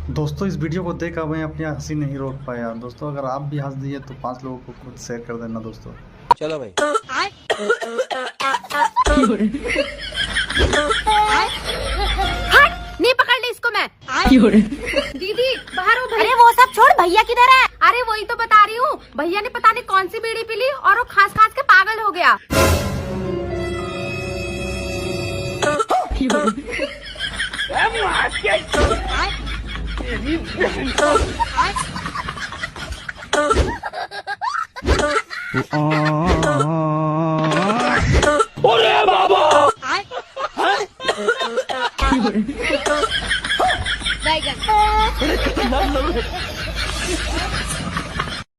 दोस्तों, इस वीडियो को देख मैं अपनी हंसी नहीं रोक पाया। दोस्तों, अगर आप भी हंस दिए तो 5 लोगों को खुद शेयर कर देना दोस्तों। चलो भाई। नहीं पकड़ ली इसको मैं। दीदी बाहर हो। अरे वो सब छोड़, भैया किधर है? अरे वही तो बता रही हूँ, भैया ने पता नहीं कौन सी बीड़ी पी ली और वो खास खास के पागल हो गया। अरे बाबा। बैगन।